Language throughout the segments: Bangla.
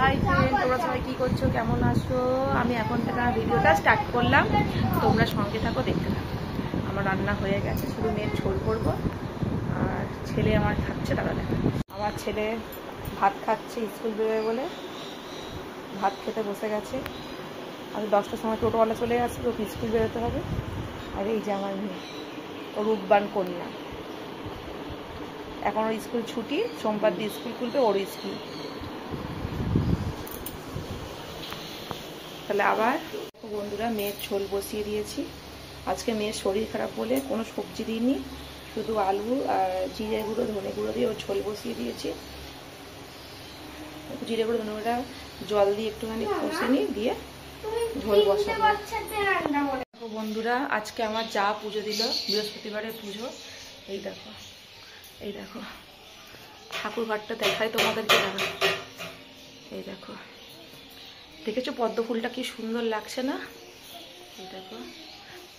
হাই ফ্রেন্ড, তোমরা সবাই কি করছো, কেমন আছো? আমি এখন থেকে ভিডিওটা স্টার্ট করলাম, তোমরা সঙ্গে থাকো, দেখতে থাকো। আমার রান্না হয়ে গেছে, শুধু মেয়ের ঝোল করবো। আর ছেলে আমার খাচ্ছে, দাদা দেখা। আমার ছেলে ভাত খাচ্ছে, স্কুল বেরোবে বলে ভাত খেতে বসে গেছে। আমি 10টার সময় টোটোওয়ালা চলে আসছে, ওকে স্কুল বেরোতে হবে। আর এই যে আমার মেয়ে, ও রূপবান কন্যা। এখন ওর স্কুল ছুটি, সোমবার দিয়ে স্কুল খুলবে ওর স্কুল। তাহলে আবার বন্ধুরা মেয়ের ঝোল বসিয়ে দিয়েছি। আজকে মেয়ের শরীর খারাপ বলে কোনো সবজি দিইনি, শুধু আলু আর জিরে গুঁড়ো ধনে গুঁড়ো দিয়ে ওর ঝোল বসিয়ে দিয়েছি। জিরে গুঁড়ো ধনে গুঁড়োটা জল দিয়ে একটুখানি কষে নিই, দিয়ে ঝোল বসাবো। বন্ধুরা আজকে আমার যা পুজো দিল, বৃহস্পতিবারের পুজো। এই দেখো, এই দেখো ঠাকুর ঘরটা দেখাই তোমাদেরকে, দেখো এই দেখো, দেখেছো পদ্ম ফুলটা কি সুন্দর লাগছে না? এই দেখো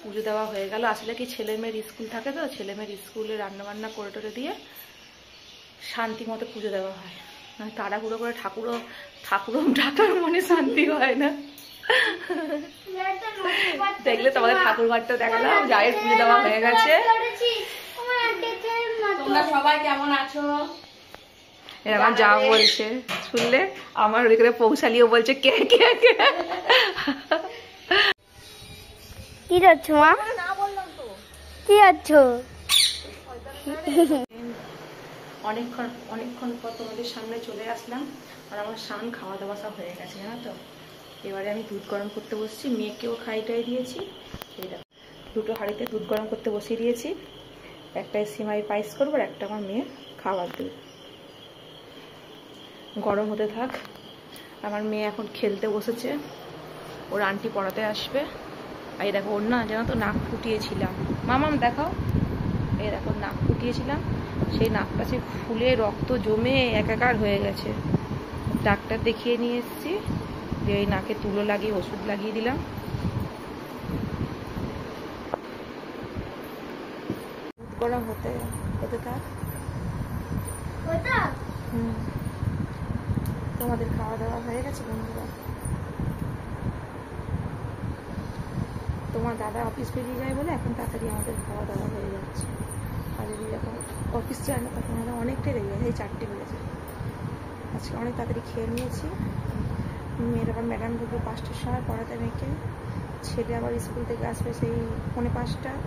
পুজো দেওয়া হয়ে গেল। আসলে কি ছেলে মেয়ের স্কুল থাকে তো, ছেলে মেয়ের স্কুলে রান্নাবান্না করে টোরে দিয়ে শান্তি মতো পুজো দেওয়া হয়, মানে তাড়াহুড়ো করে ঠাকুরও ডাকার মনে শান্তি হয় না। দেখলে তোমাদের ঠাকুর ঘরটা দেখালাম, জায়ের পুজো দেওয়া হয়ে গেছে। তোমরা সবাই কেমন আছো? এরকম যা বলছে শুনলে আমার ওদিকে পৌঁছালিও বলছে কে কে কে। কি যাচ্ছ মা? কি যাচ্ছ? অনেকক্ষণ পর তোমাদের সামনে চলে আসলাম। আর আমার স্নান খাওয়া দাওয়া সব হয়ে গেছে, জানো তো। এবারে আমি দুধ গরম করতে বসছি, মেয়েকেও খাইটাই দিয়েছি। এই দেখো দুটো হাঁড়িতে দুধ গরম করতে বসিয়ে দিয়েছি। একটাই সিমাই পায়েস করবো, আর একটা আমার মেয়ে খাবার দুধ গরম হতে থাক। আমার মেয়ে এখন খেলতে বসেছে, ওর আন্টি পড়াতে আসবে। আর এই দেখো ওর না জানো তো নাক ফুটিয়েছিলাম, মামাম দেখাও। এই দেখো নাক ফুটিয়েছিলাম, সেই নাকটা সে ফুলে রক্ত জমে একাকার হয়ে গেছে। ডাক্তার দেখিয়ে নিয়ে এসেছি, দিয়ে এই নাকে তুলো লাগিয়ে ওষুধ লাগিয়ে দিলাম। গরম হতে থাক। তোমাদের খাওয়া দাওয়া হয়ে গেছে বন্ধুরা? তোমার দাদা অফিস বেরিয়ে যায় বলে এখন তাড়াতাড়ি আমাদের খাওয়া দাওয়া হয়ে যাচ্ছে। আর যদি যখন অফিস যায় না তখন আমরা অনেকটাই লেগে যায়, 4টে বেজেছে। আজকে অনেক তাড়াতাড়ি খেয়ে নিয়েছি। মেয়ের আবার ম্যাডাম ঢুকবে 5টার সময় পড়াতে মেয়েকে। ছেলে আবার স্কুল থেকে আসবে সেই 4:45,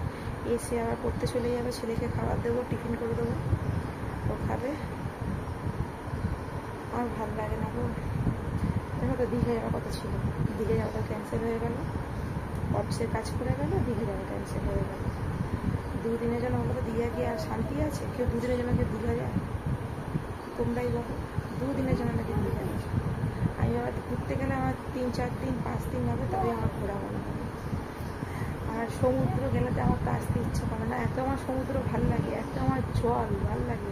এসে আবার পড়তে চলে যাবে। ছেলেকে খাবার দেবো, টিফিন করে দেবো, ও খাবে। আমার ভালো লাগে না গো। দেখো তো দীঘা যাওয়ার কথা ছিল, দীঘা যাওয়াটা ক্যান্সেল হয়ে গেল। অফিসের কাজ করে গেল, দীঘা যাওয়া ক্যান্সেল হয়ে গেল। 2 দিনের জন্য আমাদের দীঘা গিয়ে আর শান্তি আছে? কেউ 2 দিনের জন্য কেউ দীঘা যায়? তোমরাই বলো, 2 দিনের জন্য নাকি দীঘা যায়? আমি আবার ঘুরতে গেলে আমার 3-4 দিন 5 দিন হবে, তবে আমার ঘোরা মনে হবে। আর সমুদ্র গেলে তো আমার তো আসতে ইচ্ছা করে না, এত আমার সমুদ্র ভাল লাগে, এত আমার জল ভাল লাগে,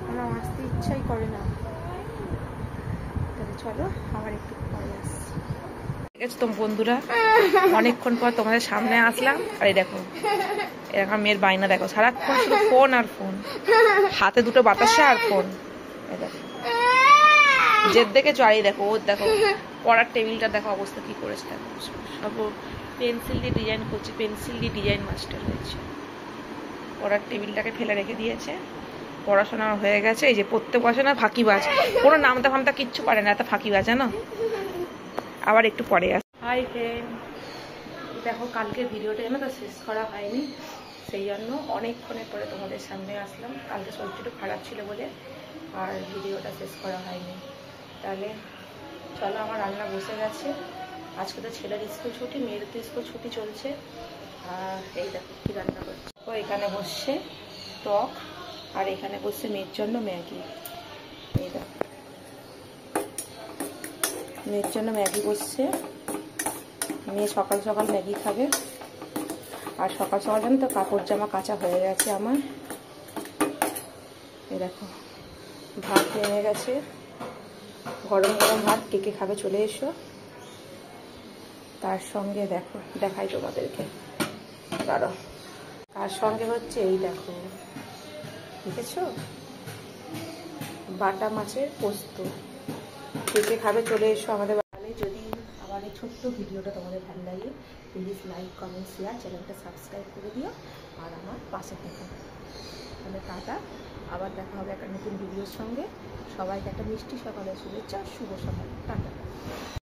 আমার আসতে ইচ্ছাই করে না। তাহলে চলো আবার একটু পরে আসছি। ঠিক আছে তো বন্ধুরা, অনেকক্ষণ পর তোমাদের সামনে আসলাম। আর এই দেখো এরকম মেয়ের বায়না দেখো, সারাক্ষণ শুধু ফোন আর ফোন, হাতে দুটো বাতাসা আর ফোন। এই দেখো জেদ দেখেছো? আর এই দেখো ওর দেখো পড়ার টেবিলটা দেখো অবস্থা কি করেছে, দেখো সব পেন্সিল দিয়ে ডিজাইন করছে, পেন্সিল দিয়ে ডিজাইন মাস্টার হয়েছে। পড়ার টেবিলটাকে ফেলে রেখে দিয়েছে। পড়াশোনা হয়ে গেছে, এই যে পড়তে বসে না ফাঁকিবাজ, কোনো নামতা ফামতা কিচ্ছু পারে না, এত ফাঁকিবাজ জানো। আবার একটু পরে আস। হাই ফ্রেন্ড, দেখো কালকে ভিডিওটা জানো তো শেষ করা হয়নি, সেই জন্য অনেকক্ষণের পরে তোমাদের সামনে আসলাম। কালকে শরীরটা একটু খারাপ ছিল বলে আর ভিডিওটা শেষ করা হয়নি। তাহলে চলো, আমার রান্না বসে গেছে। আজকে তো ছেলের স্কুল ছুটি, মেয়ের তো স্কুল ছুটি চলছে। আর এই দেখো কি রান্না করছে, ও এখানে বসছে টক, আর এখানে বসছে মেয়ের জন্য ম্যাগি। এই দেখো মেয়ের জন্য ম্যাগি বসছে, মেয়ে সকাল সকাল ম্যাগি খাবে। আর সকাল সকাল জানো তো কাপড় জামা কাচা হয়ে গেছে আমার। এই দেখো ভাত নেমে গেছে, গরম গরম ভাত, কে কে খাবে চলে এসো। তার সঙ্গে দেখো দেখাই তোমাদেরকে, দাঁড়ো, তার সঙ্গে হচ্ছে এই দেখো, দেখেছো বাটা মাছের পোস্ত। কে কে খাবে চলে এসো আমাদের বাড়ি। যদি আমার এই ছোট্ট ভিডিওটা তোমাদের ভালো লাগে প্লিজ লাইক কমেন্ট শেয়ার, চ্যানেলটা সাবস্ক্রাইব করে দিও আর আমার পাশে থেকো। তাহলে টাটা, আবার দেখা হবে একটা নতুন ভিডিওর সঙ্গে। সবাইকে একটা মিষ্টি সকালের শুভেচ্ছা, শুভ সকাল, টাটা।